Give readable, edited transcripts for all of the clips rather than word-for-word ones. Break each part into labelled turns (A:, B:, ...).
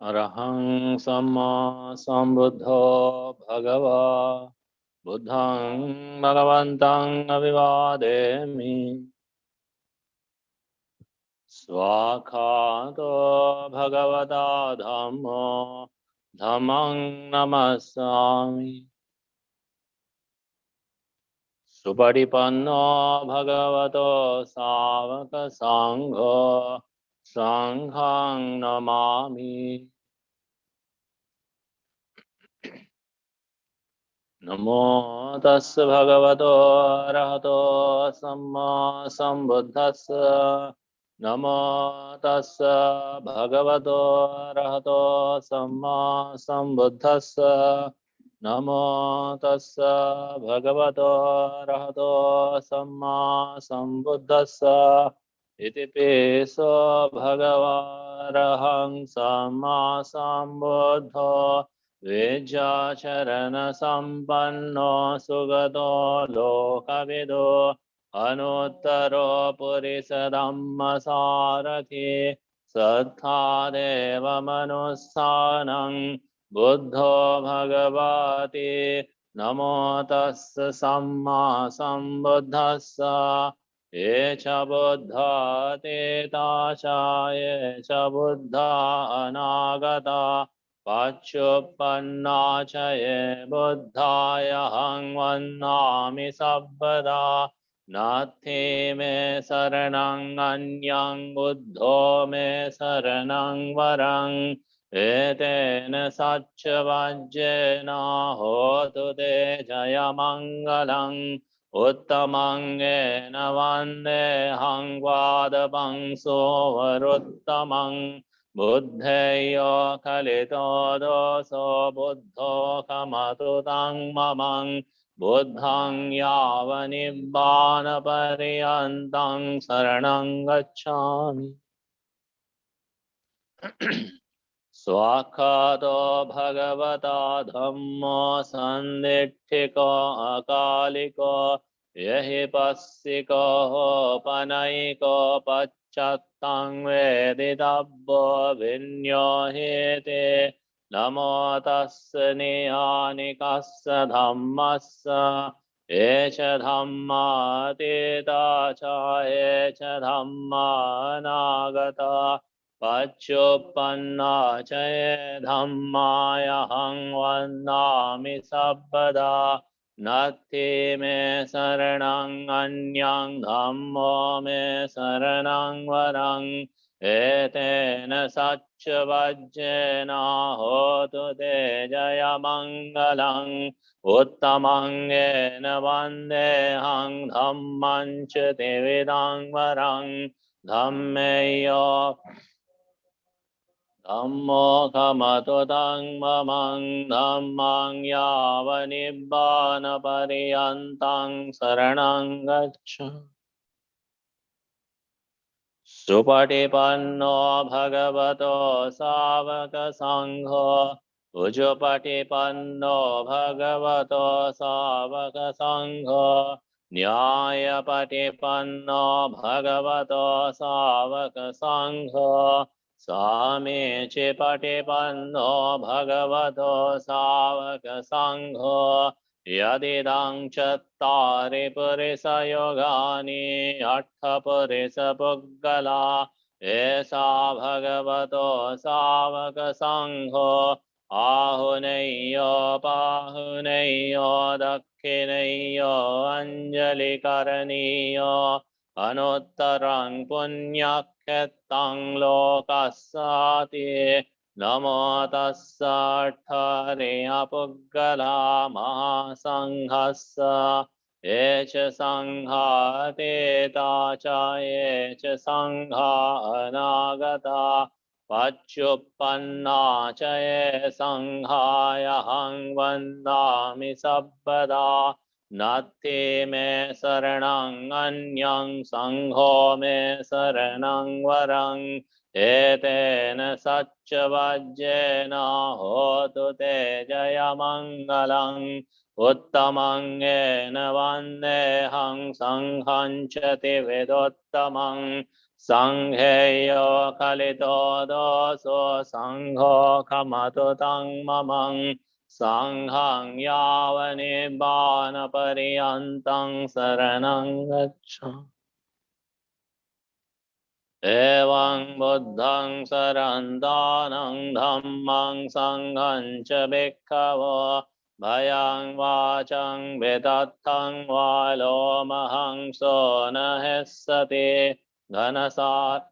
A: Arahang Samma Sambuddho Bhagava Buddhang Bhagavantang Abhivademi Swakhato Bhagavata Dhammo Dhammang Namasami Supadipanno Bhagavato Savaka Sangho Sanghang Namami Namo tassa bhagavato arahato samma sambuddhassa. Namo tassa bhagavato arahato samma sambuddhassa. Namo tassa bhagavato arahato samma sambuddhassa. Iti piso bhagavarahang samma sambuddho Vijacharana sampanno sugato lokavido anuttaro purisa dhamma sarati sattha deva manussanang buddho bhagavati namo tassa samma sambuddhassa echa buddha teta echa buddha anagata Paccuppanna caye buddhaya hang vannami sabbada Natti me saranang anyang buddho me saranang varang Etena sacca vajjena hotu te jaya mangalang Uttamang ena vande hang vadabang sovaruttamang Buddheyo kalito doso buddho kamatu tang mamang buddhang yava nibbana pariyantang saranang gacchami Swakhato bhagavata dhammo sanditthiko akaliko yahi passiko panayiko Chattang vedidabbo vinyohite namo tassa niyanikassa dhammassa echa dhamma teta ca echa dhamma anagata paccuppanna ca dhammaya hang vannami sabbada Natti me saranang anyang dhammo me saranang varang etena sacca vajjena hotu te jaya mangalang uttamang ena vandehang dhamman ca tevidang varang dhammeyo Dhammo kamatu tang mamang dhammang yava nibbana pariyantang saranang gaccha Supatipanno bhagavato savaka sangho Ujupatipanno bhagavato savaka sangho Nyayapatipanno bhagavato savaka sangho Sami Chipatipanno Bhagavato Savaka Sangho Yadidang Chattari Purisa Yogani Attha Purisa Puggala Esa Bhagavato Savaka Sangho Ahuneyo Pahuneyo Dakhineyo Anjali Karaniyo Anuttarang Punyakhetang Lokassati Namo tassa Thariya Puggala Mahasanghassa Echa Sangha Teta Cha Echa Sangha Anagata Paccuppanna Cha Sanghaya Hang Vandami Sabbada Natti me saranang anyang sangho me saranang varang etena sacca vajjena hotu te jaya mangalang uttamang ena vandehang sanghang chati vedottamang Sangheyo kalito doso sangho kamatu tang mamang Sanghang yavani bana pariyantang saranang gaccha Evaṃ buddhaṃ sarantanang dhammaṃ sangham ca bhikkhavo bhayaṃ vācaṃ vidattaṃ vālo mahaṃ so nahessati ghanasāt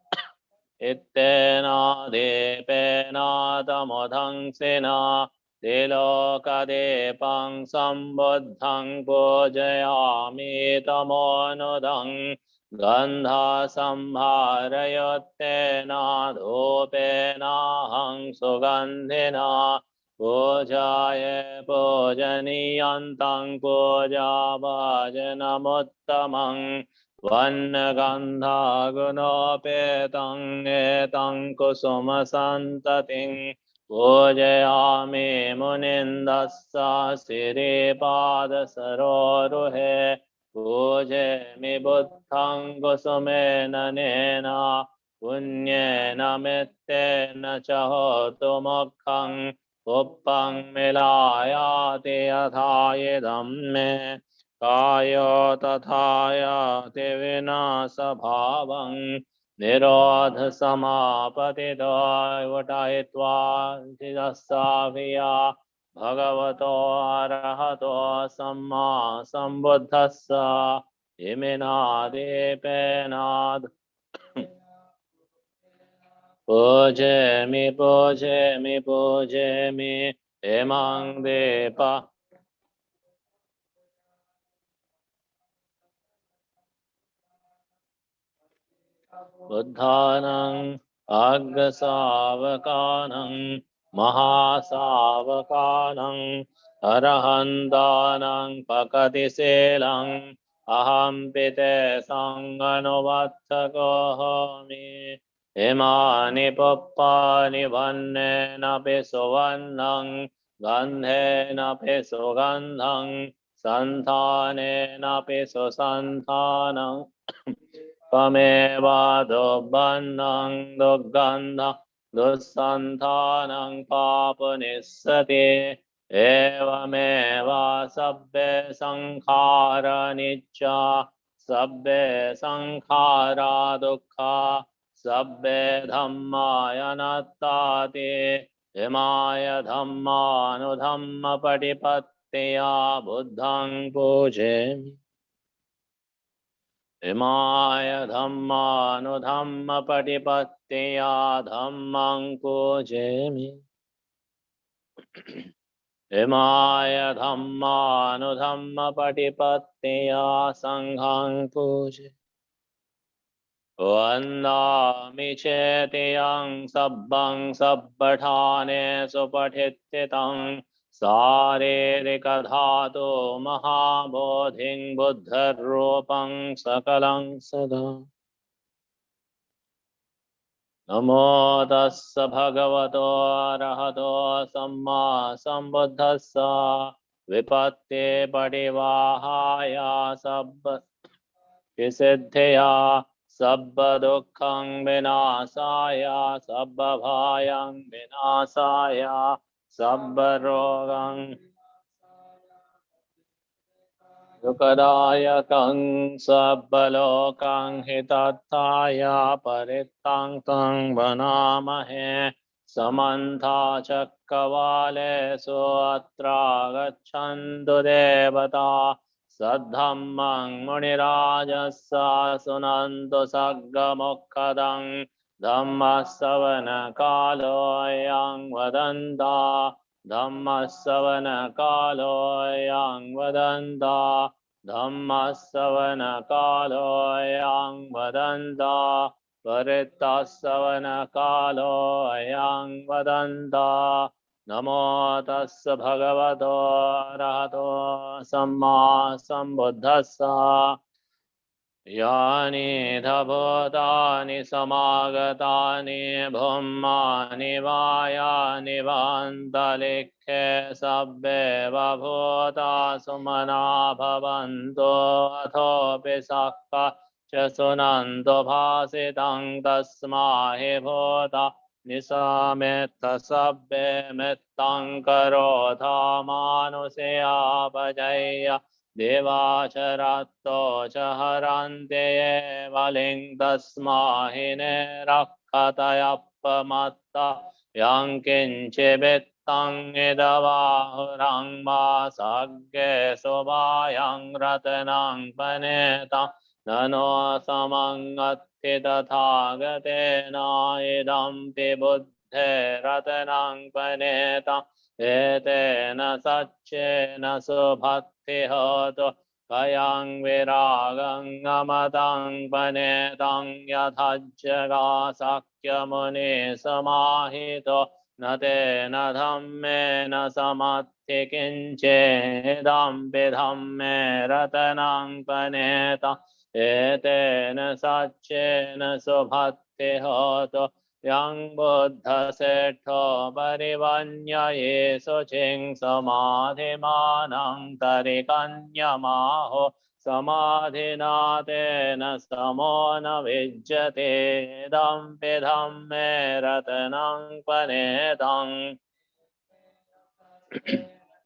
A: ittena depena tamodhaṃ sena tilokadepaṃ sambuddhaṃ pujayāmi tamonudhaṃ Gandha samharayotena dhupena sugandhina pujaye pujaniyantang puja bhajanamuttamang vannagandha gunopetang etang kusumasantating pujayami munindassa siripada saroruhe Pujami buddhaṃ kusumena nena punyena mettena ca hotu mokkhaṃ uppaṃ milayati yathāyidam me kāyo tathāyati vināsa bhāvaṃ nirodha samāpatido vutayitva siddhasāviyā Bhagavato arahato samma sambuddhassa iminādīpenād pujami pujami pujami emang depa buddhānaṃ aggasāvakānaṃ Mahasāvakānaṃ arahantānaṃ pakatiselang ahampite sanganuvattako homi imani puppani vannena pisuvannam gandhena pisugandham santhanena pisusanthanam Pameva dubbannam duggandha dussanthanam papunissati evameva sabbe sankhara nicca sabbe sankhara dukkha sabbe dhamma anattati imaya dhamma anudhamma patipattiya buddhaṃ pujami Imaya dhamma anudhamma patipattiya dhammaṃ pujami Imaya dhamma anudhamma patipattiya sangham pujami Vandāmi chetiyam sabbam sabbathane supatittitam Sāririka dhātu Mahabodhiṃ buddharūpaṃ sakalam sada Namo tassa bhagavato arahato samma sambuddhassa Vipatti padivāhāya sabba Visiddhya sabba dukkhaṃ vināsāya sabba bhāyaṃ vināsāya sabba rogaṃ dukadāyakaṃ sabba lokaṃ hitattaya parittaṃ taṃ vanāmahe samantha cakkavālesu atra gacchantu devata Saddhammaṃ munirājassa sunantu sagga mokkadaṃ Dhammasavana kālo ayaṃ vadantā Dhammasavana kālo ayaṃ vadantā Dhammasavana kālo ayaṃ vadantā Parittasavana kālo ayaṃ vadantā Namo tassa bhagavato arahato samma sambuddhassa Yani dhabhutani samagatani bhummani vayani vantalikhe sabbe vabhuta sumana bhavanto athopi sakka च सुनन्दो भासितं तस्माहि भूता निसामेत्थ सब्बे मेत्तं करोधा मानुषयापजय्य देवाचरत्तो च हरन्ते ये बलिं तस्माहि निरक्षतयप्पमत्ता यं किञ्चिबित्तं इदवाहुरं मासग्गे सुवायं रत्नं पनेतं ननो समङ्गत्ति तथागतेन इदं बुद्धेरत्नं पनेतं एतेन सच्चेन सुभक्ति होतु कयं विरागं अमतं पनेतं यथाज्जगासक्यमुनि समाहितो न तेन धम्मेन समत्ति किञ्चेदं विधम्मे रतनं पनेतं एतेन सच्चेन सुभक्ति होतु यं बुद्धसेठो परिवन्यये शुचिं समाधिमानं तरिकन्यमाहो समाधिना तेन समो न विज्यते दम्पिधं मे रत्नं पनेतं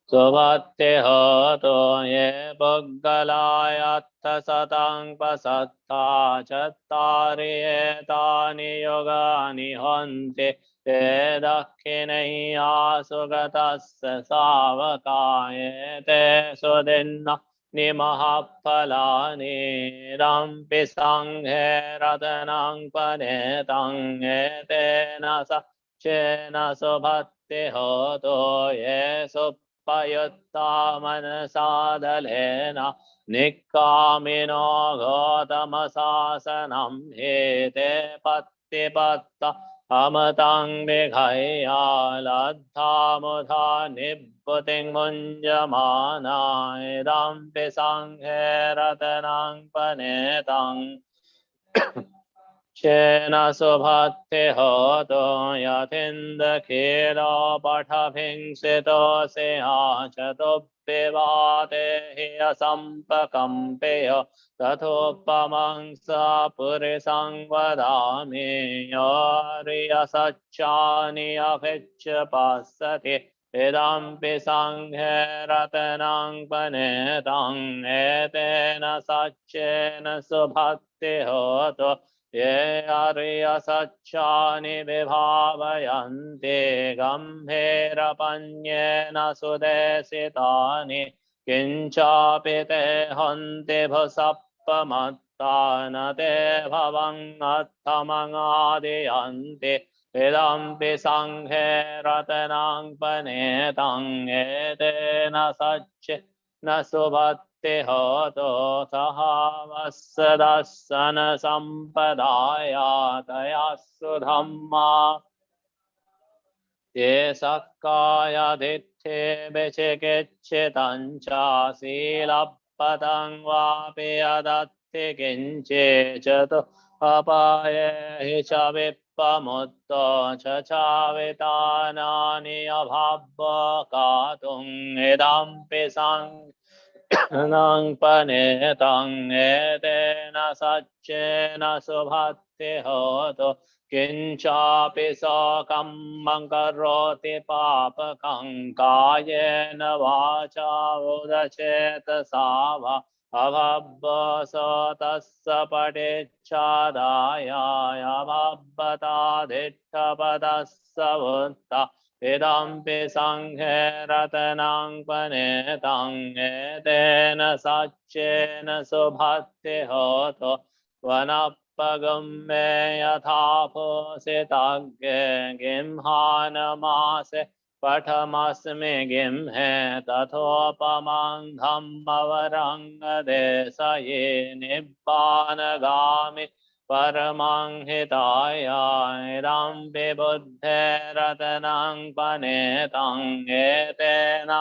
A: सुभक्ति होतो ये पुग्गलायत्थ सतं पसत्ता चत्तारि एतानि योगानि हन्ति ते दक्षिणय्या सुगतस्य सावकाये ते सुदिन्न निमहफलानि रम्पि सङ्घे रत्नं पनेतं एतेन सच्चेन सुभक्ति होतो ये सुपयुक्ता मनसादलेन निक्कामिनो गौतमशासनं हेते पत्तिपत्त अमतं विघय्या लब्धा मुधा निभृतिं मुञ्जमाना इदम्पि सङ्घे रत्नं पनेतं चेन सुभक्ति होतो यथीन्द्रकीलो पठभिंसितो सिंहाचतुप्पिवाते हि असम्पकम्पेय तथोपमं स पुरुषं वदामि योर्यसच्चानि अभिच्च पश्यति इदम्पि सङ्घे रत्नं पनेतं एतेन सच्चेन सुभक्ति होतो ये अर्यसच्चानि विभावयन्ति गम्भीरपन्येन सुदेशितानि किञ्चापि ते हन्ति भुसप्पमत्ता न ते भवन्नर्थमङादयन्ति इदम्पि सङ्घे रत्नं पनेतं एतेन सच्चेन सुभक्ति होतो सहावस्सदस्सन सम्पदाया तया सुधम्मा ये सक्कायदित्थे विचिकित्सितं च शीलपतं वापि यदत्ति किञ्चित् अपाये हि च विप्पमुत्तो च चावितानानि अभावकातुम् इदम्पि सङ्घं पनेतं एतेन सच्चेन सुभक्ति होतो किञ्चापि सौकम्मं करोति पापकं कायेन वाचा उदचेतसा वा अभब्बसो तस्य पटिच्छादाय अभब्बतादिष्टपदस्य वृत्ता इदम्पि सङ्घे रत्नं पनेतं एतेन सच्चेन सुभक्ति होतो वनपगम्ये यथा पोषितज्ञे गिंहानमासे पठमस्मि गिंहे तथोपमं धम्मवरङ्गदेशये निब्बानगामि परमं हिताय इदम्पि बुद्धेरत्नं पनेतं एतेन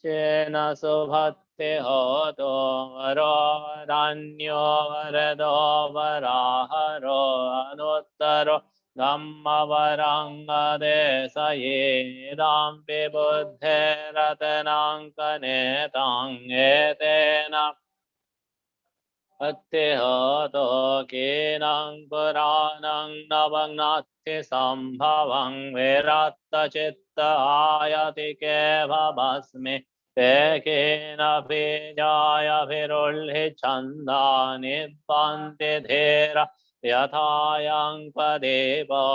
A: चेन सुभक्ति होतो वरो वरान्यो वरदो वराहरो अनुत्तरो धम्मवरङ्गदेशये इदम्पि बुद्धेरत्नं पनेतं एतेन अत्यहोतो कीनं पुराणं नवग्नाति सम्भवं विरक्तचित्त आयति केवमस्मि ते केन बीजायभिरुल्हि छन्दानि निबन्ति धीरा यथायं पदेवो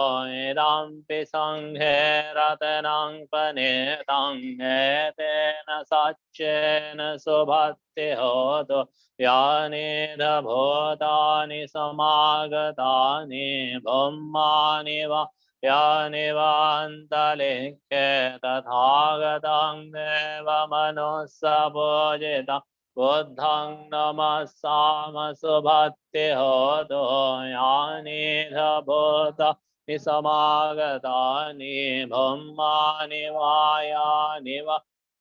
A: इदम्पि सङ्घे रत्नं पनीतं एतेन सच्चेन सुभक्ति होतु यानि भूतानि समागतानि ब्रह्माणि वा यानि वान्तलिख्ये तथागतं देवमनुस्सपूजितं बुद्धं नमस्साम सुभक्ति होतु यानि भूतानि समागतानि ब्रह्माणि वा यानि वा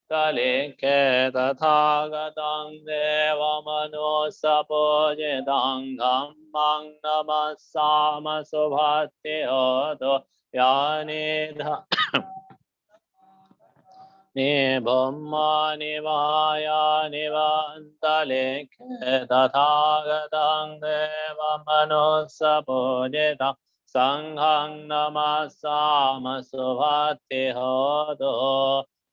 A: तलेखे तथागतं देवमनुस्सपूजितं धम्मं नमस्साम सुभक्ति होतु यानि ब्रह्माणि वा यानि वान्तलेखे तथागतं देवमनुस्सपूजितं संघं नमस्साम सुभक्ति होतु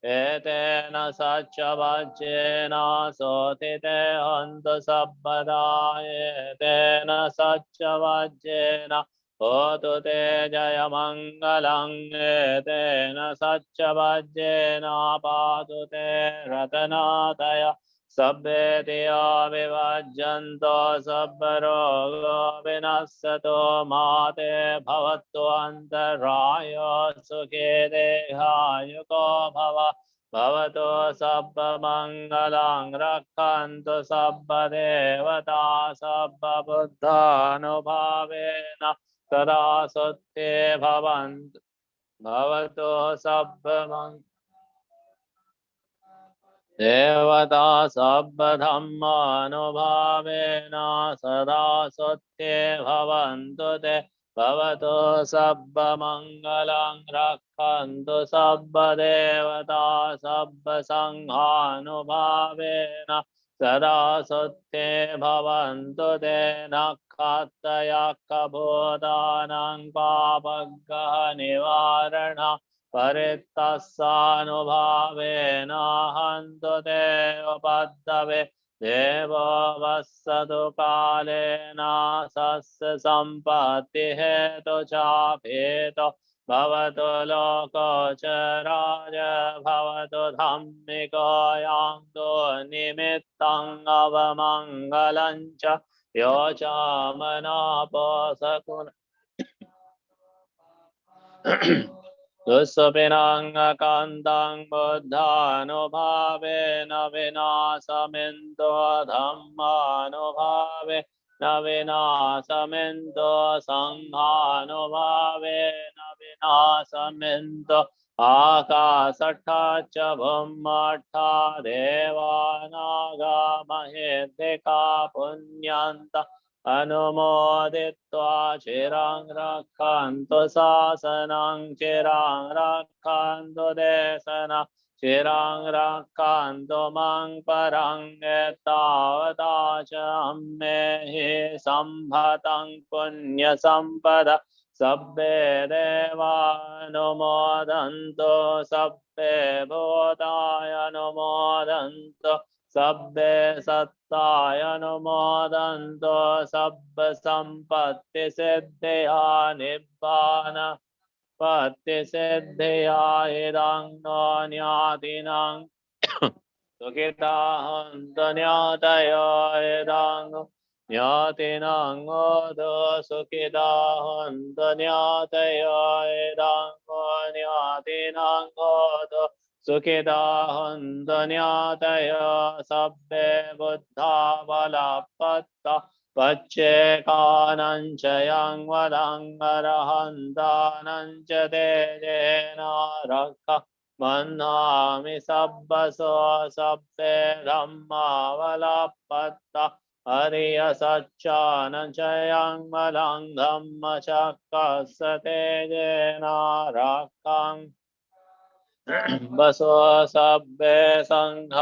A: एतेन सच्चवज्जेन सोतिते हन्तु सर्वदा एतेन सच्चवज्जेन होतु ते जयमङ्गलं एतेन सच्चवज्जेन पातु ते रत्नादय सभ्ये धियो विभज्यन्तो सर्वरोगो विनश्यतो माते भवतु अन्तरायो सुखे देहायुको भवतु सर्वमङ्गलं रक्षन्तु सर्वदेवता सर्वबुद्धानुभावेन सदा सुस्थे भवन्तु भवतु सर्वमङ्गलं देवता सर्वधर्मानुभावेन सदा सुस्थे भवन्तु ते भवतु सर्वमङ्गलं रक्षन्तु सर्वदेवता सर्वसङ्घानुभावेन सदा सुस्थे भवन्तु ते नक्षत्रयकभूतानां पापग्रहनिवारण परित्तस्सानुभावेन हन्तु ते उपद्रवे देवो वස්සतु कालेन सस्य सम्पत्तिहेतु चापेतो भवतु लोकोचराय भवतु धम्मिको यान्तु निमित्तम् अवमङ्गलं च यो चामनापोसकुन दुःस्वप्नाङ्गकान्तं बुद्धानुभावेन विनाशमिन्दो धम्मानुभावेन विनाशमिन्दो सङ्घानुभावेन विनाशमिन्दो आकाशट्ठा च भूमट्ठा देवानागामहेद्दिका पुण्यन्त अनुमोदित्वा चिरं रक्षन्तु शासनं चिरं रक्षन्तु देशनं चिरं रक्षन्तु मं परं एतावता च अम्मेहि सम्भतं पुण्यसम्पद सब्बे देवानुमोदन्तु सब्बे भूतायनुमोदन्तु सब्बे सत्तायनुमोदन्तु सब्बसम्पत्तिसिद्धिया निब्बानपत्तिसिद्धिया इदं नो ज्ञातिनां सुखिताहन्तु ज्ञातयो इदं ज्ञातिनां ओदो सुखिताहन्तु ज्ञातयो इदं ज्ञातिनां ओदो सुखिताहन्तु ज्ञातयो सब्बे बुद्धा बलपत्ता पच्चेकानं च यं वदं अरहन्तानं च तेजेन रक्ष मन्नामि सब्बसो सब्बे धम्मावलपत्ता हरियसच्चानं च यं वदं धम्मचक्रस्य तेजेन रक्षम् बसो सब्बे संघावलपत्ता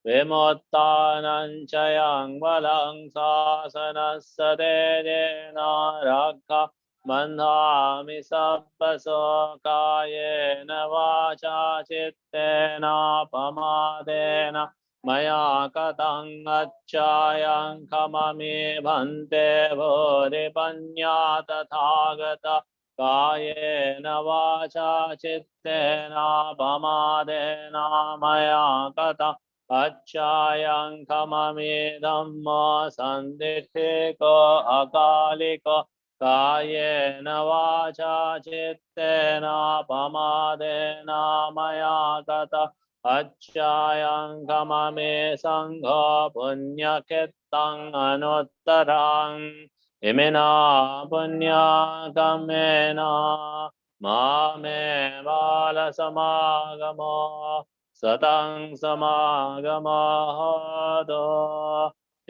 A: Vimuttanam chayang valang sasanassa tejena rakha bandhami sabbaso kayena vacha chittena pamadena maya katang acchayang kamami bhante bodhipanya tathagata kayena vacha chittena pamadena maya katang Acchayang kamami dhamma sandithiko akaliko kayena vacha chittena pamadena maya kata Acchayang kamami sangha punyaketang anuttarang imena punya kamena mame bala samagamo Satang samagamahodo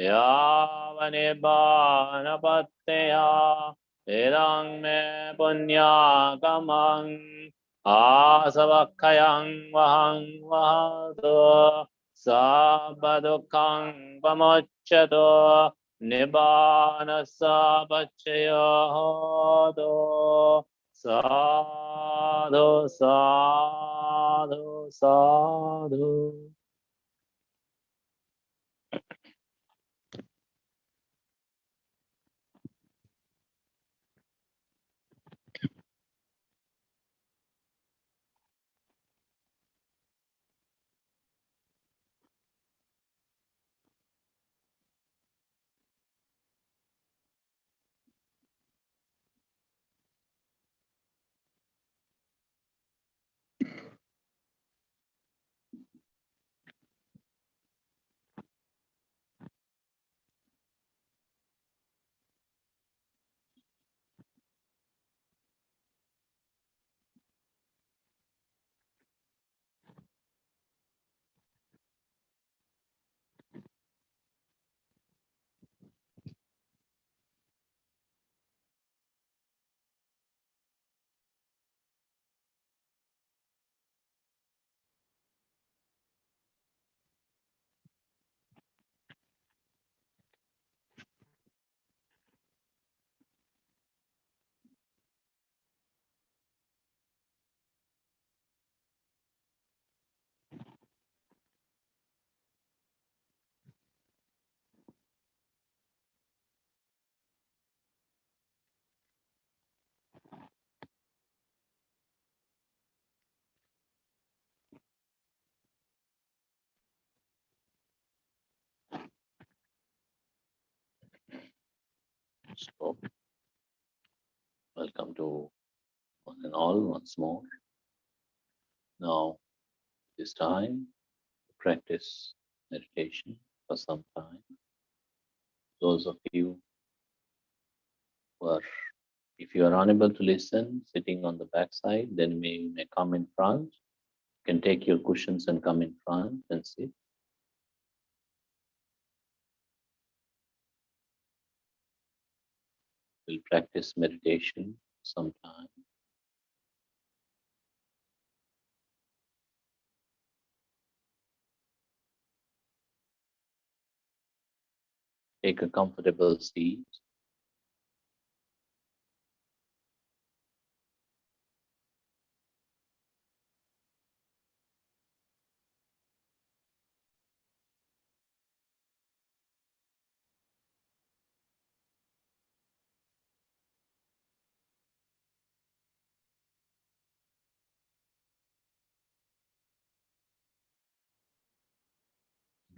A: yavanibbanapatteya vedang me punyakamang asavakkayang vahang vahado sabbadukkhaṃ pamuccato nibbanassa paccaya Sadhu, sadhu, sadhu. So, welcome to one and all once more. Now, this time, practice meditation for some time. Those of you who are, if you are unable to listen, sitting on the back side, then you may come in front. You can take your cushions and come in front and sit. We'll practice meditation sometime. Take a comfortable seat.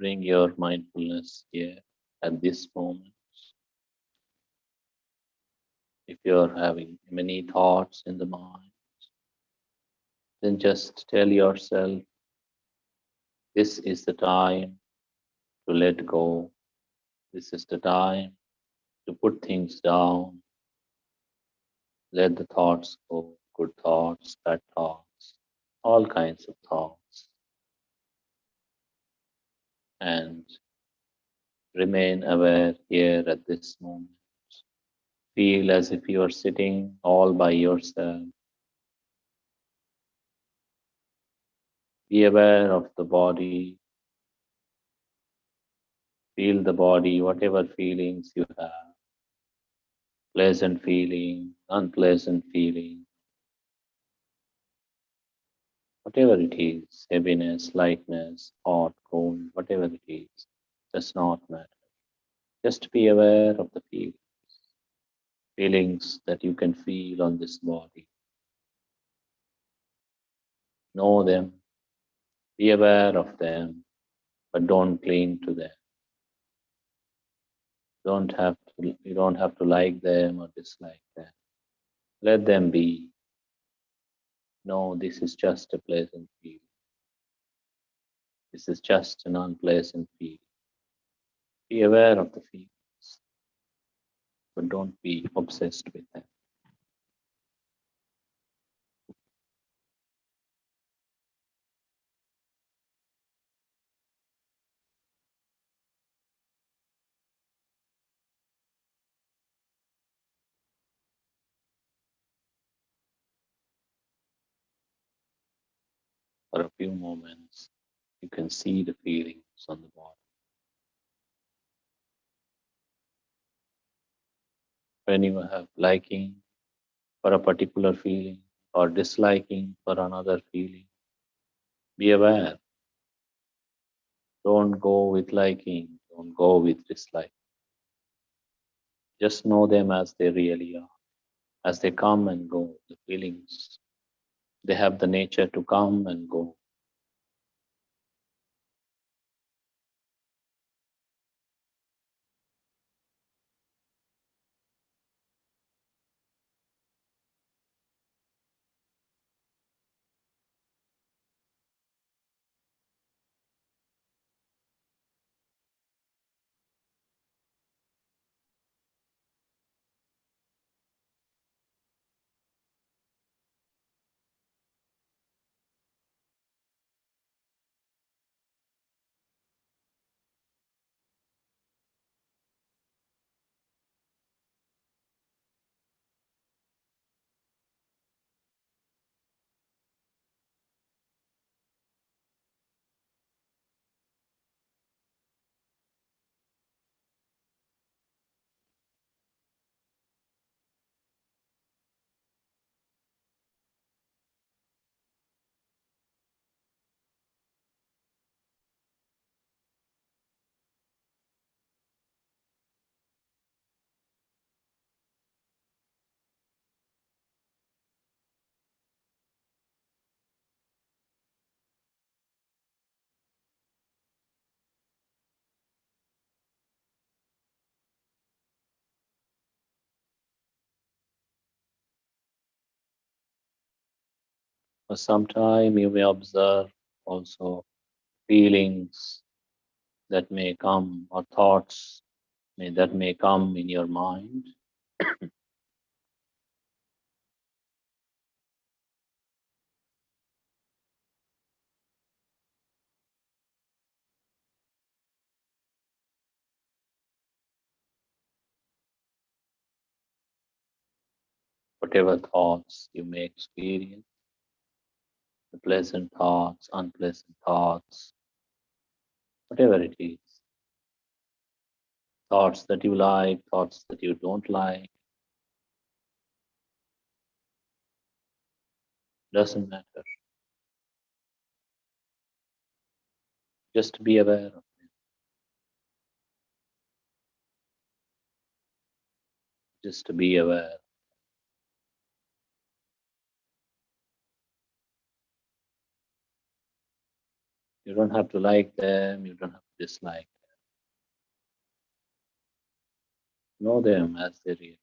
A: Bring your mindfulness here at this moment. If you're having many thoughts in the mind, then just tell yourself, this is the time to let go. This is the time to put things down. Let the thoughts go, good thoughts, bad thoughts, all kinds of thoughts. And remain aware here at this moment. Feel as if you are sitting all by yourself. Be aware of the body, Feel the body, whatever feelings you have, pleasant feeling, unpleasant feeling, whatever it is, heaviness, lightness, hot, cold, whatever it is, does not matter. Just be aware of the feelings that you can feel on this body. Know them, be aware of them, but don't cling to them. You don't have to like them or dislike them. Let them be. No, this is just a pleasant feeling. This is just an unpleasant feeling. Be aware of the feelings, but don't be obsessed with them. For a few moments, you can see the feelings on the body. When you have liking for a particular feeling or disliking for another feeling, be aware. Don't go with liking, don't go with dislike. Just know them as they really are. As they come and go, the feelings, they have the nature to come and go. For some time, you may observe also feelings that may come or thoughts that may come in your mind. Whatever thoughts you may experience, the pleasant thoughts, unpleasant thoughts, whatever it is, thoughts that you like, thoughts that you don't like, doesn't matter. Just be aware of them. Just be aware. You don't have to like them, you don't have to dislike them. Know them as they really are.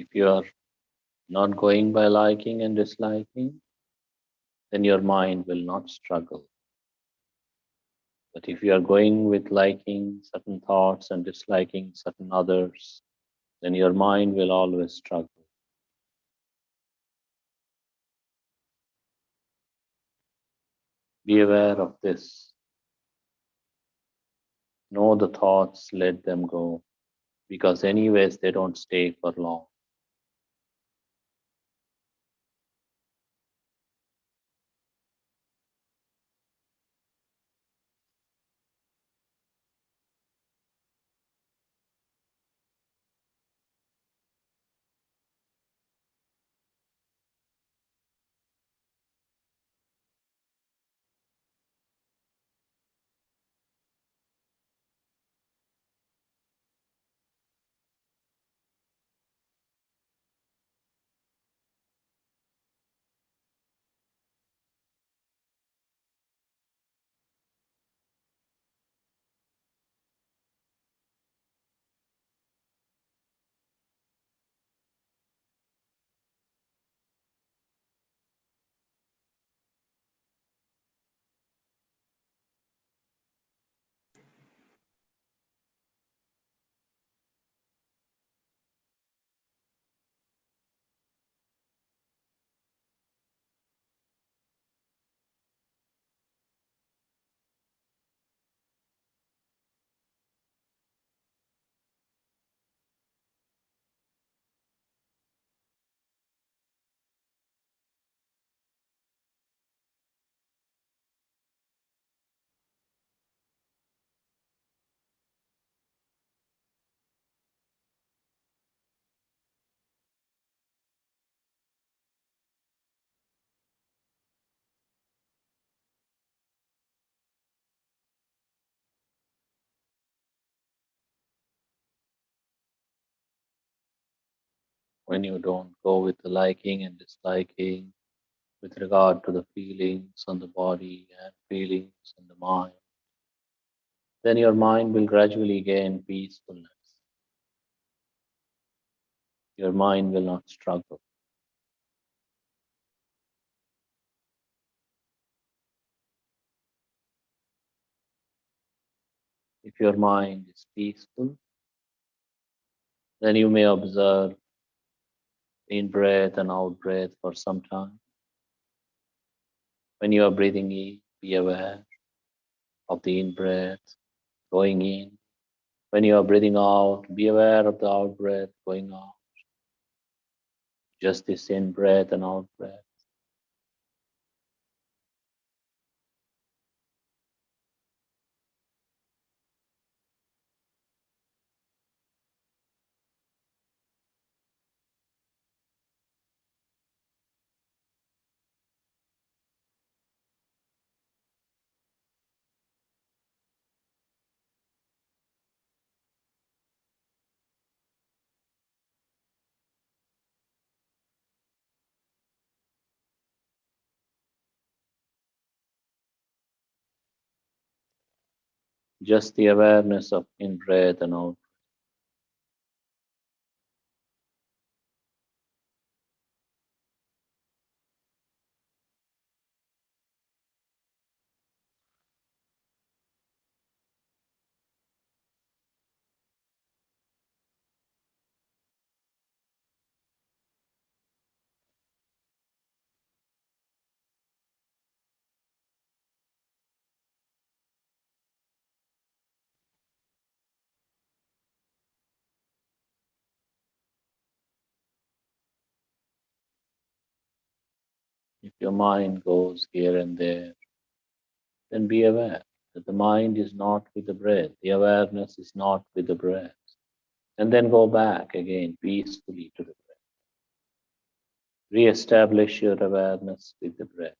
A: If you are not going by liking and disliking, then your mind will not struggle. But if you are going with liking certain thoughts and disliking certain others, then your mind will always struggle. Be aware of this. Know the thoughts, let them go, because anyways they don't stay for long. When you don't go with the liking and disliking with regard to the feelings on the body and feelings on the mind, then your mind will gradually gain peacefulness. Your mind will not struggle. If your mind is peaceful, then you may observe in breath and out breath for some time. When you are breathing in, be aware of the in breath going in. When you are breathing out, be aware of the out breath going out. Just this in breath and out breath. Just the awareness of in breath and out. If your mind goes here and there, then be aware that the mind is not with the breath, the awareness is not with the breath. And then go back again peacefully to the breath. Re-establish your awareness with the breath.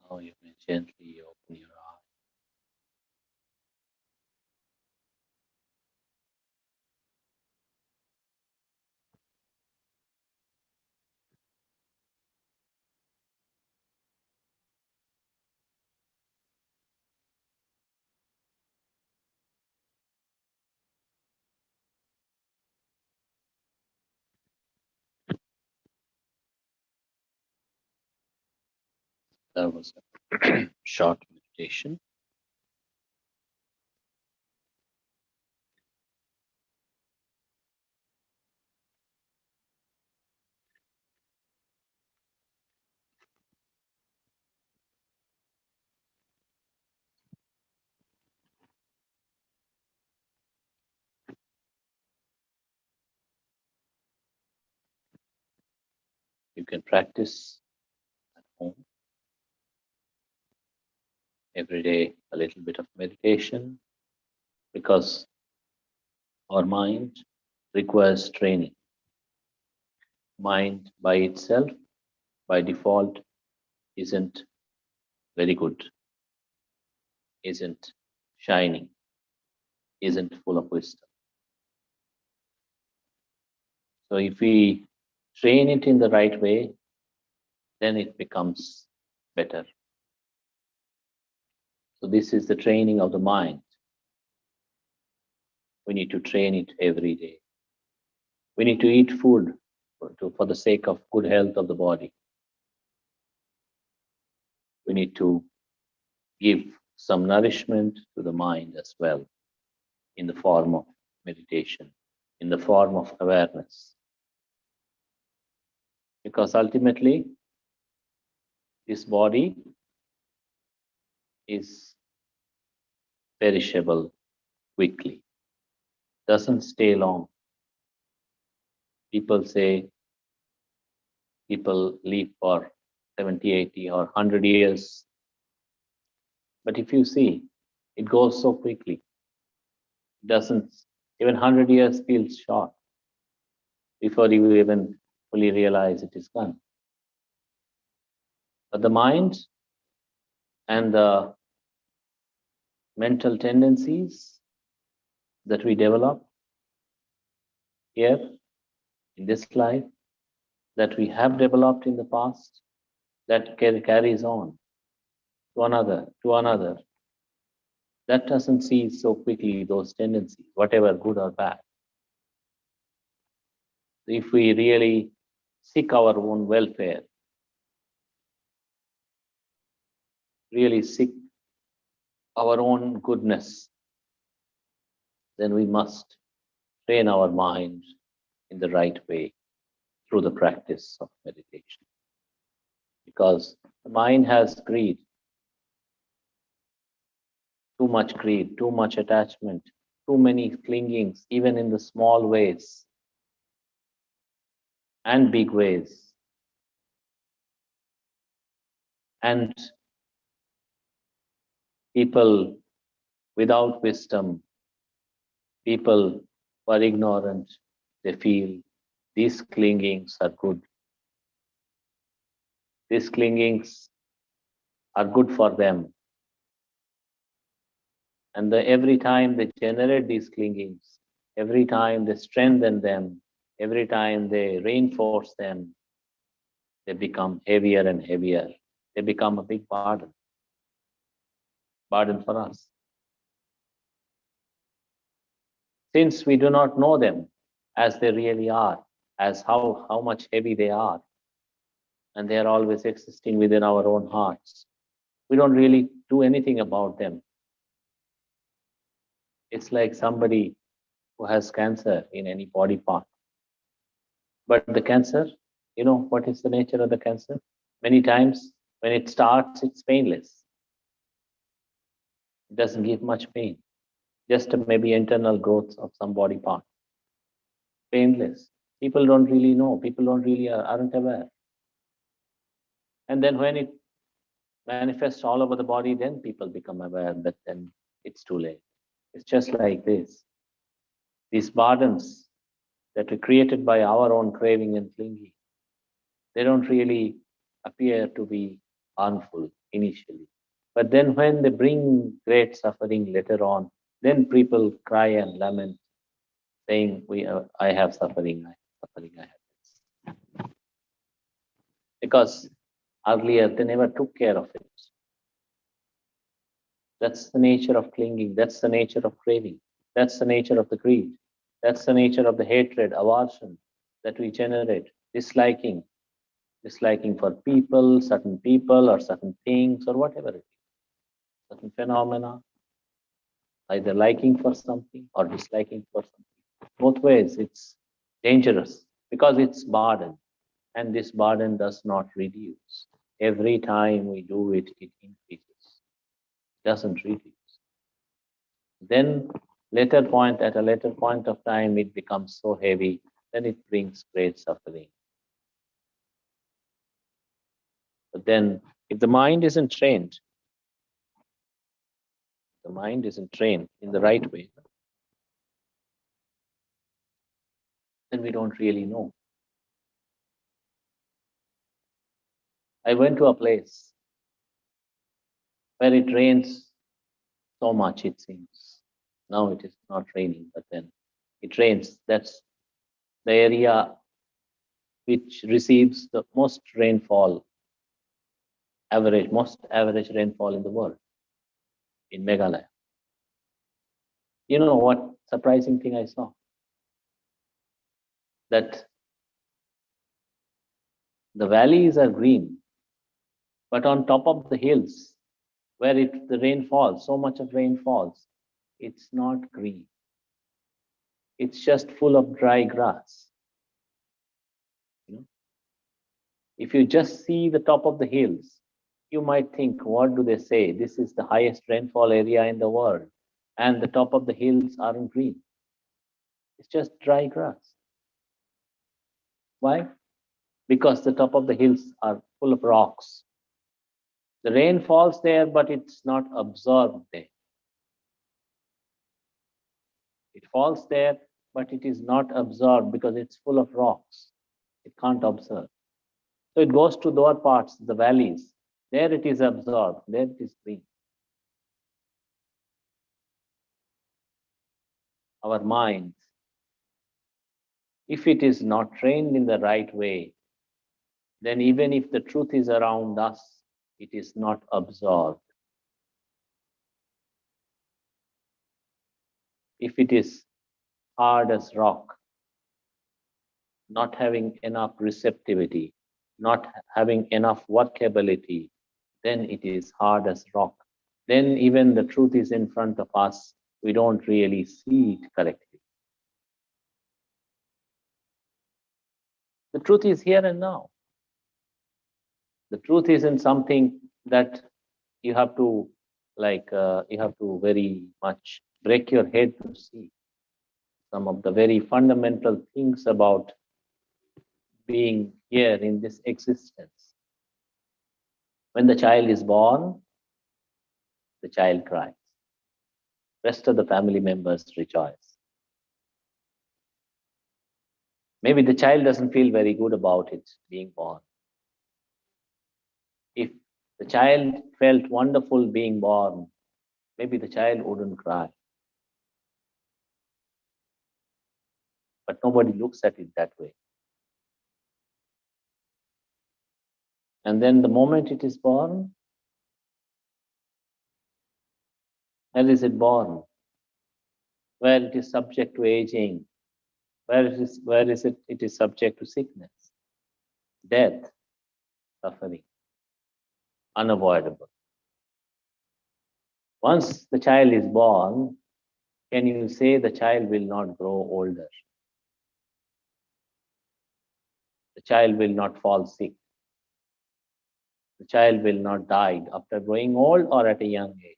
A: Now you may gently open your eyes. That was a short meditation. You can practice at home every day a little bit of meditation because our mind requires training. Mind by itself, by default, isn't very good, isn't shining, isn't full of wisdom. So if we train it in the right way, then it becomes better. So this is the training of the mind. We need to train it every day. We need to eat food for the sake of good health of the body. We need to give some nourishment to the mind as well in the form of meditation, in the form of awareness. Because ultimately, this body is perishable quickly, doesn't stay long. People say people live for 70, 80 or 100 years. But if you see, it goes so quickly. It doesn't, even 100 years feels short before you even fully realize it is gone. But the mind and the mental tendencies that we develop here in this life, that we have developed in the past, that carries on to another. That doesn't cease so quickly, those tendencies, whatever good or bad. If we really seek our own welfare, really seek our own goodness, then we must train our mind in the right way through the practice of meditation. Because the mind has greed, too much attachment, too many clingings, even in the small ways and big ways. And people without wisdom, people who are ignorant, they feel these clingings are good. These clingings are good for them. And every time they generate these clingings, every time they strengthen them, every time they reinforce them, they become heavier and heavier. They become a big burden for us. Since we do not know them as they really are, as how much heavy they are, and they are always existing within our own hearts, we don't really do anything about them. It's like somebody who has cancer in any body part. But the cancer, you know what is the nature of the cancer? Many times when it starts, it's painless. It doesn't give much pain. Just maybe internal growth of some body part. Painless. People don't really know. People don't really aren't aware. And then when it manifests all over the body, then people become aware that then it's too late. It's just like this. These burdens that are created by our own craving and clinging, they don't really appear to be harmful. initially. But then when they bring great suffering later on, then people cry and lament, saying, I have suffering, I have suffering, I have this. Because earlier they never took care of it. That's the nature of clinging. That's the nature of craving. That's the nature of the greed. That's the nature of the hatred, aversion that we generate, disliking for people, or certain things, or whatever it is, certain phenomena, either liking for something or disliking for something. Both ways, it's dangerous because it's burden, and this burden does not reduce. Every time we do it, it increases, doesn't reduce. Then at a later point of time, it becomes so heavy, then it brings great suffering. But then if the mind isn't trained, in the right way, then we don't really know. I went to a place where it rains so much, it seems. Now it is not raining, but then it rains. That's the area which receives the most average rainfall in the world, in Meghalaya. You know what surprising thing I saw? That the valleys are green, but on top of the hills, where the rain falls, so much of rain falls, it's not green. It's just full of dry grass. You know? If you just see the top of the hills, you might think, what do they say? This is the highest rainfall area in the world, and the top of the hills aren't green. It's just dry grass. Why? Because the top of the hills are full of rocks. The rain falls there, but it's not absorbed there. It falls there, but it is not absorbed because it's full of rocks. It can't absorb. So it goes to lower parts, the valleys. There it is absorbed. There it is green. Our minds, if it is not trained in the right way, then even if the truth is around us, it is not absorbed. If it is hard as rock, not having enough receptivity, not having enough workability, then it is hard as rock. Then even the truth is in front of us, we don't really see it correctly. The truth is here and now. The truth isn't something that you have to very much break your head to see. Some of the very fundamental things about being here in this existence. When the child is born, the child cries. Rest of the family members rejoice. Maybe the child doesn't feel very good about it being born. If the child felt wonderful being born, maybe the child wouldn't cry. But nobody looks at it that way. And then the moment it is born, where is it born? Where it is subject to aging, where it is subject to sickness, death, suffering, unavoidable. Once the child is born, can you say the child will not grow older? The child will not fall sick. The child will not die after growing old or at a young age.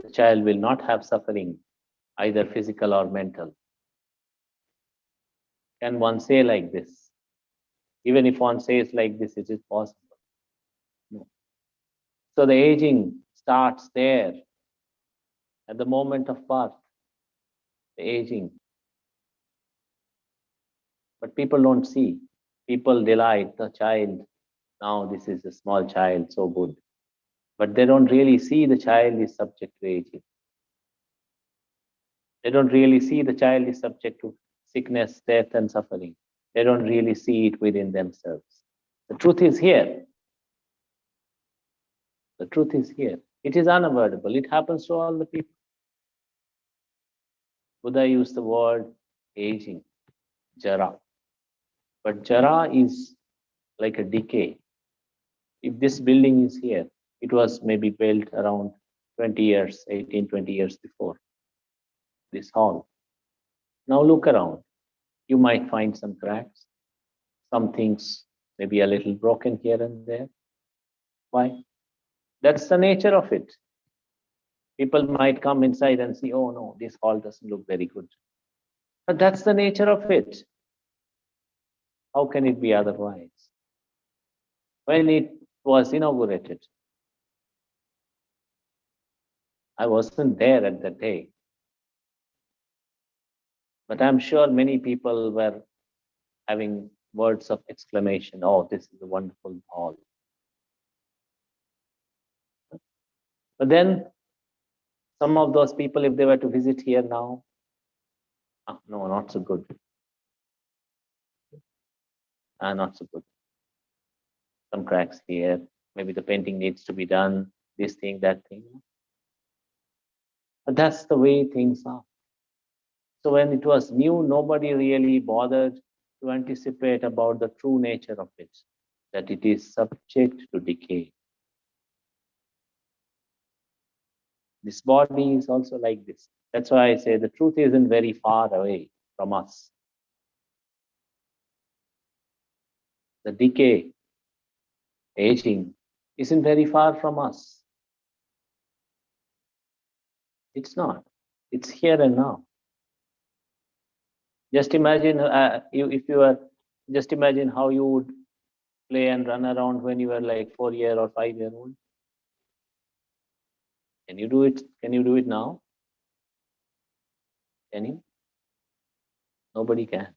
A: The child will not have suffering, either physical or mental. Can one say like this? Even if one says like this, is it possible? No. So the aging starts there at the moment of birth, the aging. But people don't see. People delight the child Now this is a small child, so good. But they don't really see the child is subject to aging. They don't really see the child is subject to sickness, death, and suffering. They don't really see it within themselves. The truth is here. The truth is here. It is unavoidable. It happens to all the people. Buddha used the word aging, jara. But jara is like a decay. If this building is here, it was maybe built around 20 years, 18, 20 years before this hall. Now look around. You might find some cracks, some things maybe a little broken here and there. Why? That's the nature of it. People might come inside and see, oh no, this hall doesn't look very good. But that's the nature of it. How can it be otherwise? When it was inaugurated, I wasn't there at that day. But I'm sure many people were having words of exclamation, oh, this is a wonderful hall. But then some of those people, if they were to visit here now, no, not so good. Not so good. Some cracks here. Maybe the painting needs to be done. This thing, that thing. But that's the way things are. So when it was new, nobody really bothered to anticipate about the true nature of it, that it is subject to decay. This body is also like this. That's why I say the truth isn't very far away from us. The decay, aging, isn't very far from us. It's not. It's here and now. Just imagine just imagine how you would play and run around when you were like 4-year or 5-year-old. Can you do it? Can you do it now? Can you? Nobody can.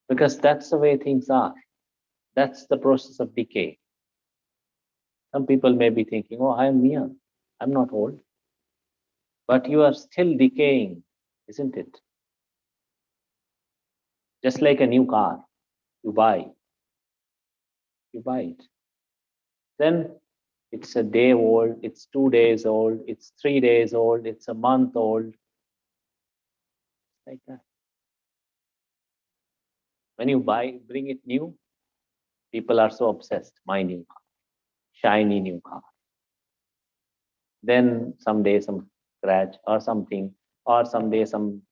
A: Because that's the way things are. That's the process of decay. Some people may be thinking, oh, I am young. I'm not old. But you are still decaying, isn't it? Just like a new car, you buy. You buy it. Then it's a day old, it's 2 days old, it's 3 days old, it's a month old. Like that. When you bring it new, people are so obsessed. My new car, shiny new car. Then someday some scratch or something, or someday some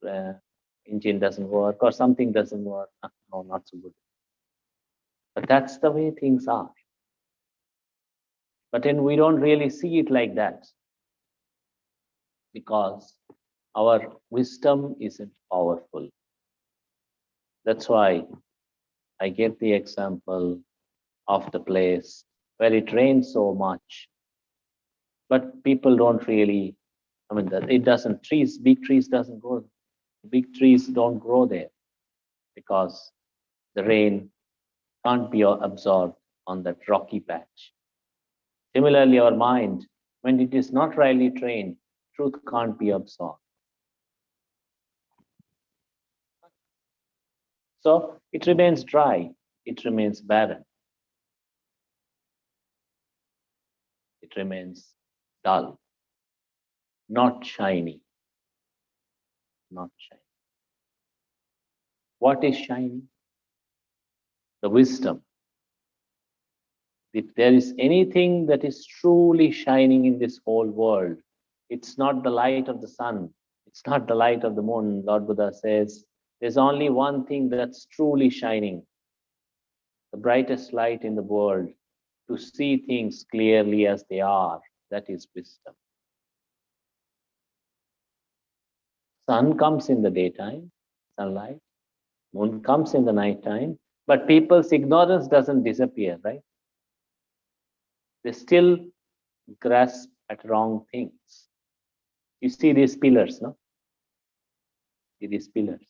A: engine doesn't work or something doesn't work. No, not so good. But that's the way things are. But then we don't really see it like that because our wisdom isn't powerful. That's why I gave the example of the place where it rains so much, but people don't really, it doesn't, big trees doesn't grow. Big trees don't grow there because the rain can't be absorbed on that rocky patch. Similarly, our mind, when it is not rightly trained, truth can't be absorbed. So it remains dry, it remains barren, it remains dull, not shiny, not shiny. What is shiny? The wisdom. If there is anything that is truly shining in this whole world, it's not the light of the sun, it's not the light of the moon. Lord Buddha says, there's only one thing that's truly shining, the brightest light in the world, to see things clearly as they are. That is wisdom. Sun comes in the daytime, sunlight. Moon comes in the nighttime, but people's ignorance doesn't disappear, right? They still grasp at wrong things. You see these pillars, no? See these pillars.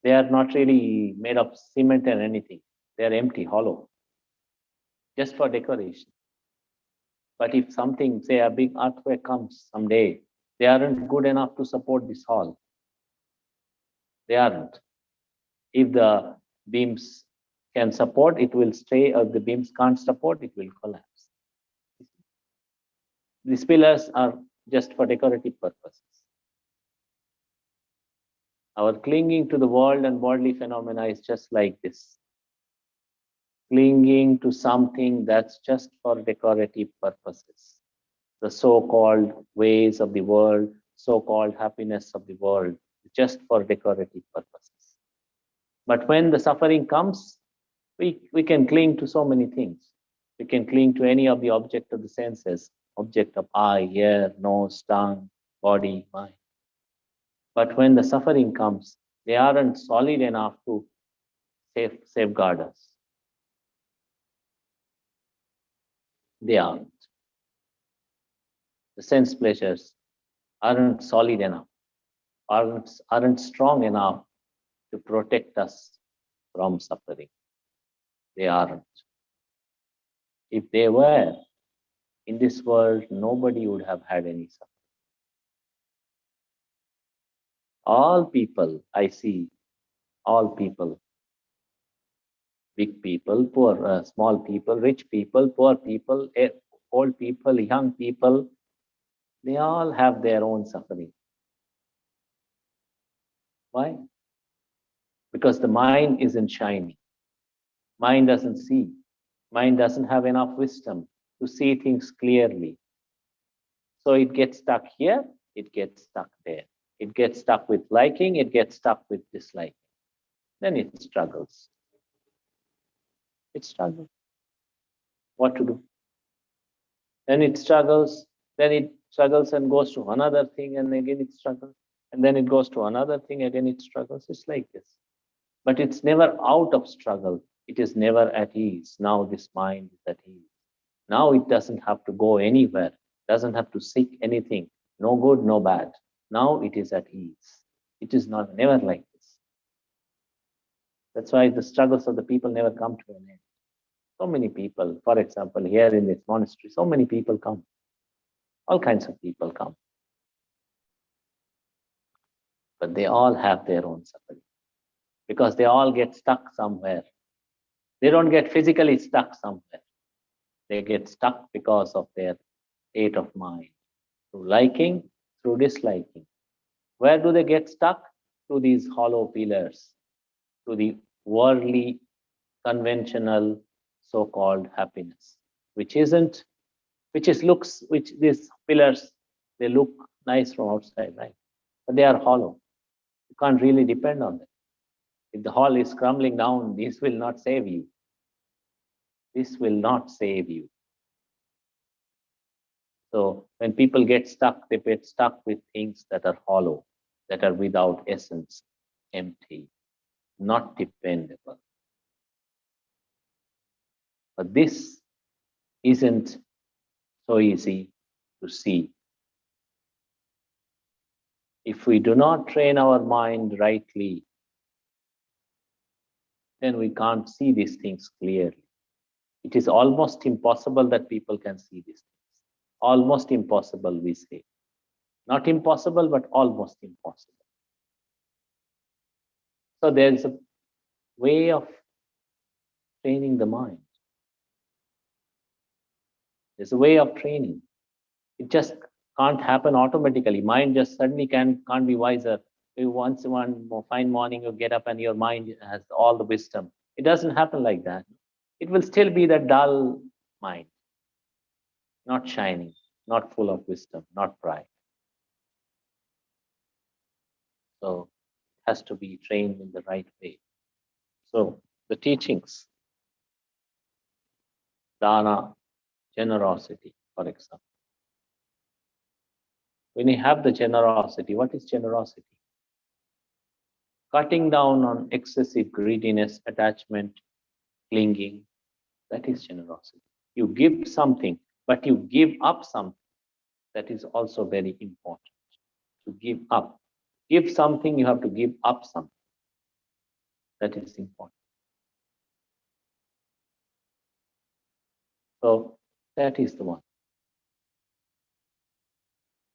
A: They are not really made of cement or anything. They are empty, hollow. just for decoration. But if something, say a big earthquake comes someday, they aren't good enough to support this hall. They aren't. If the beams can support, it will stay, or if the beams can't support, it will collapse. These pillars are just for decorative purposes. Our clinging to the world and worldly phenomena is just like this. Clinging to something that's just for decorative purposes. The so-called ways of the world, so-called happiness of the world, just for decorative purposes. But when the suffering comes, we can cling to so many things. We can cling to any of the object of the senses, object of eye, ear, nose, tongue, body, mind. But when the suffering comes, they aren't solid enough to safeguard us. They aren't. The sense pleasures aren't solid enough, aren't strong enough to protect us from suffering. They aren't. If they were, in this world, nobody would have had any suffering. All people, I see, all people, big people, poor, small people, rich people, poor people, old people, young people, they all have their own suffering. Why? Because the mind isn't shining. Mind doesn't see. Mind doesn't have enough wisdom to see things clearly. So it gets stuck here, it gets stuck there. It gets stuck with liking, it gets stuck with disliking. Then it struggles. It struggles. What to do? Then it struggles and goes to another thing, and again it struggles. And then it goes to another thing, again it struggles. It's like this. But it's never out of struggle. It is never at ease. Now this mind is at ease. Now it doesn't have to go anywhere, doesn't have to seek anything, no good, no bad. Now it is at ease. It is not never like this. That's why the struggles of the people never come to an end. So many people, for example, here in this monastery, so many people come. All kinds of people come. But they all have their own suffering. Because they all get stuck somewhere. They don't get physically stuck somewhere. They get stuck because of their state of mind. Through liking, through disliking. Where do they get stuck? To these hollow pillars. To the worldly, conventional, so-called happiness. Which these pillars, they look nice from outside, right? But they are hollow. You can't really depend on them. If the hall is crumbling down, this will not save you. This will not save you. So when people get stuck, they get stuck with things that are hollow, that are without essence, empty, not dependable. But this isn't so easy to see. If we do not train our mind rightly, then we can't see these things clearly. It is almost impossible that people can see these things. Almost impossible, we say. Not impossible, but almost impossible. So there is a way of training the mind. There's a way of training. It just can't happen automatically. Mind just suddenly can't be wiser. Once one fine morning you get up and your mind has all the wisdom. It doesn't happen like that. It will still be that dull mind, not shining, not full of wisdom, not bright. So it has to be trained in the right way. So the teachings, dana, generosity, for example. When you have the generosity, what is generosity? Cutting down on excessive greediness, attachment, clinging, that is generosity. You give something, but you give up something. That is also very important. To give up. Give something, you have to give up something. That is important. So that is the one.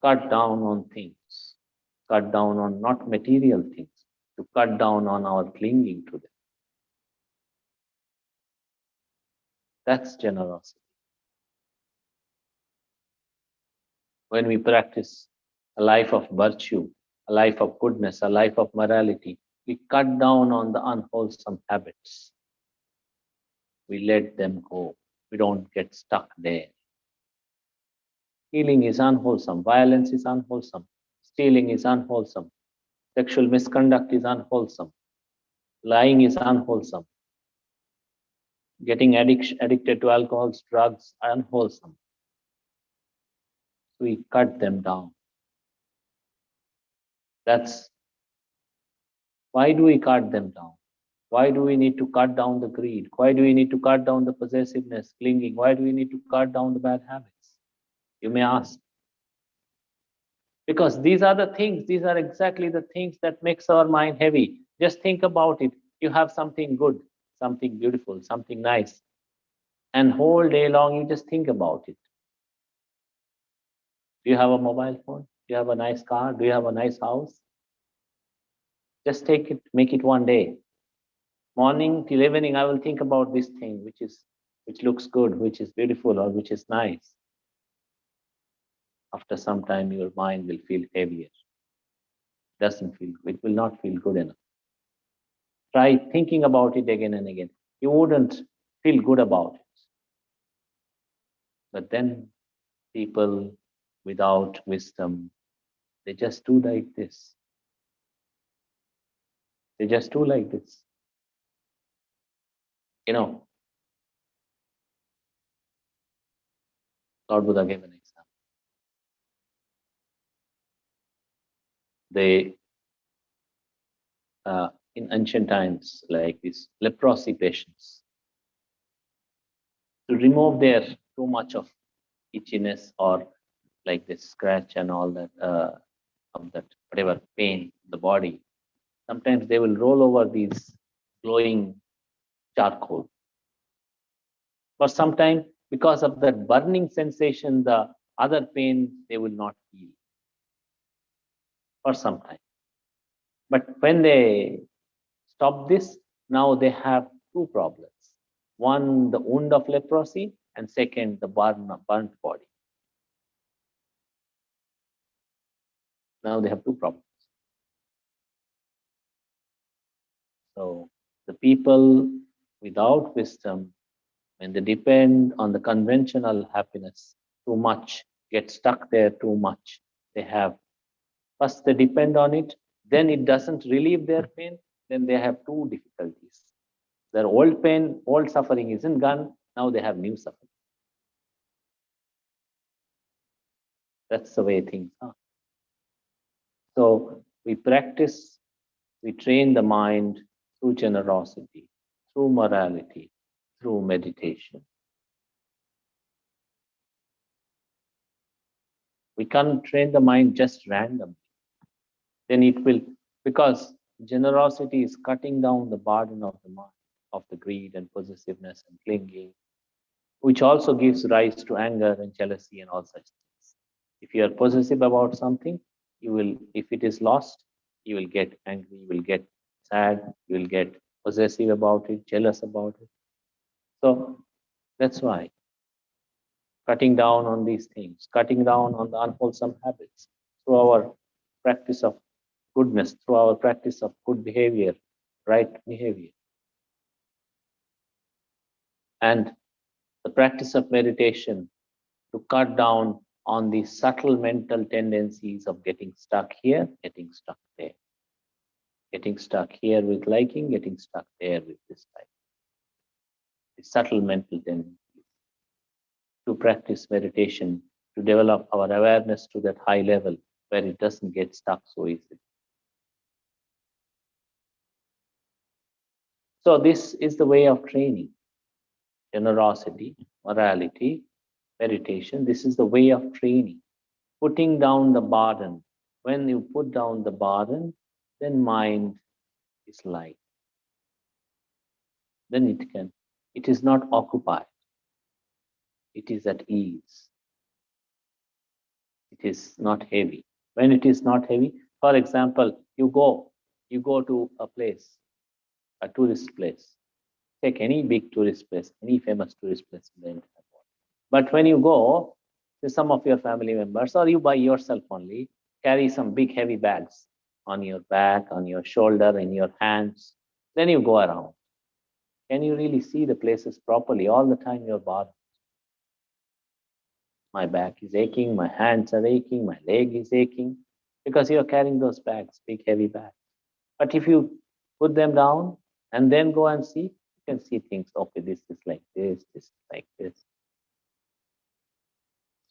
A: Cut down on things. Cut down on not material things. To cut down on our clinging to them. That's generosity. When we practice a life of virtue, a life of goodness, a life of morality, we cut down on the unwholesome habits. We let them go. We don't get stuck there. Stealing is unwholesome. Violence is unwholesome. Stealing is unwholesome. Sexual misconduct is unwholesome. Lying is unwholesome. Getting addicted to alcohol, drugs, are unwholesome. We cut them down. That's why do we cut them down? Why do we need to cut down the greed? Why do we need to cut down the possessiveness, clinging? Why do we need to cut down the bad habits? You may ask. Because these are the things, these are exactly the things that makes our mind heavy. Just think about it. You have something good, something beautiful, something nice. And whole day long you just think about it. Do you have a mobile phone? Do you have a nice car? Do you have a nice house? Just take it, make it one day. Morning till evening, I will think about this thing which looks good, which is beautiful, or which is nice. After some time, your mind will feel heavier. It will not feel good enough. Try thinking about it again and again. You wouldn't feel good about it. But then people without wisdom, they just do like this. They just do like this. You know, Lord Buddha gave an example. They, in ancient times, like these leprosy patients, to remove their too much of itchiness or like this scratch and all that, of that whatever pain in the body, sometimes they will roll over these glowing charcoal. For some time, because of that burning sensation, the other pain, they will not heal for some time. But when they stop this, now they have two problems. One, the wound of leprosy, and second, the burnt body. Now they have two problems. So the people without wisdom, when they depend on the conventional happiness too much, get stuck there too much, they have, first they depend on it, then it doesn't relieve their pain, then they have two difficulties. Their old pain, old suffering isn't gone, now they have new suffering. That's the way things are. So we practice, we train the mind through generosity, through morality, through meditation. We can't train the mind just randomly. Then it will, because generosity is cutting down the burden of the mind, of the greed and possessiveness and clinging, which also gives rise to anger and jealousy and all such things. If you are possessive about something, you will, if it is lost, you will get angry, you will get sad, you will get possessive about it, jealous about it. So that's why cutting down on these things, cutting down on the unwholesome habits through our practice of goodness, through our practice of good behavior, right behavior. And the practice of meditation to cut down on the subtle mental tendencies of getting stuck here, getting stuck there. Getting stuck here with liking, getting stuck there with dislike. The subtle mental tendencies. To practice meditation, to develop our awareness to that high level where it doesn't get stuck so easily. So this is the way of training. Generosity, morality, meditation. This is the way of training. Putting down the burden. When you put down the burden, then mind is light. Then it is not occupied. it is at ease. It is not heavy. When it is not heavy, for example, you go to a place, a tourist place. Take any big tourist place, any famous tourist place in the entire world. But when you go, to some of your family members, or you by yourself only, carry some big heavy bags on your back, on your shoulder, in your hands. Then you go around. Can you really see the places properly? All the time you're bothered. My back is aching, my hands are aching, my leg is aching, because you're carrying those bags, big heavy bags. But if you put them down and then go and see, you can see things. Okay, this is like this is like this.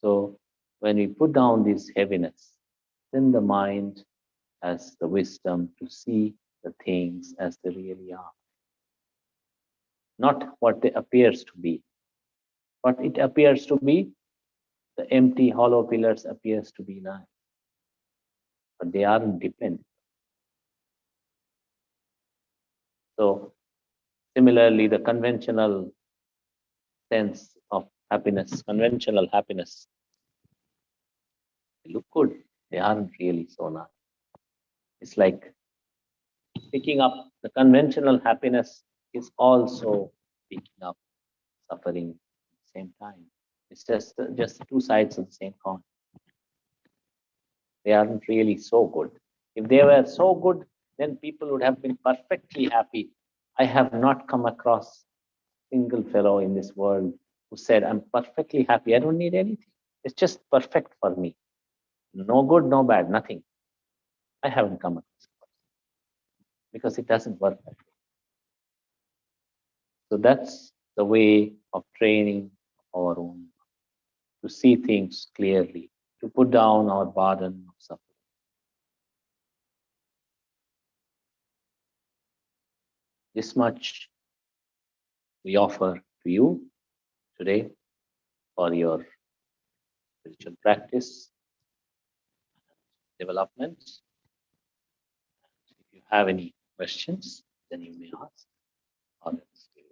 A: So when we put down this heaviness, then the mind has the wisdom to see the things as they really are, not what they appears to be. What it appears to be, the empty, hollow pillars appears to be nice, but they aren't dependent. So similarly, the conventional sense of happiness, conventional happiness, they look good. They aren't really so nice. It's like picking up the conventional happiness is also picking up suffering at the same time. It's just two sides of the same coin. They aren't really so good. If they were so good, then people would have been perfectly happy. I have not come across a single fellow in this world who said, I'm perfectly happy. I don't need anything. It's just perfect for me. No good, no bad, nothing. I haven't come across it because it doesn't work that way. So that's the way of training our own to see things clearly, to put down our burden of suffering. This much we offer to you today for your spiritual practice, development. If you have any questions, then you may ask. Or else we will.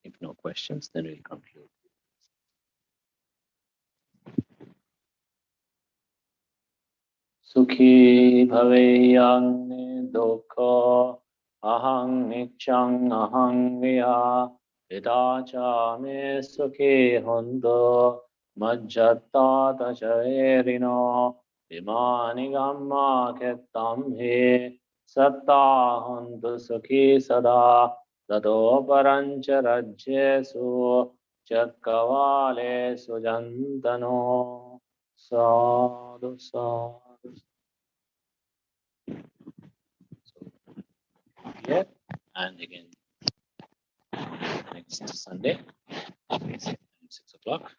A: If no questions, then we'll conclude. Sukhi bhaveyang dukkha ahang nichang ahang viya vidacha me sukhi hondo majjata tachaerino vimani gamma kettam he satta hondo sukhi sada tato parancha rajyesu chakkavale sujantano sadhu sadhu. Here and again next Sunday, 6 o'clock.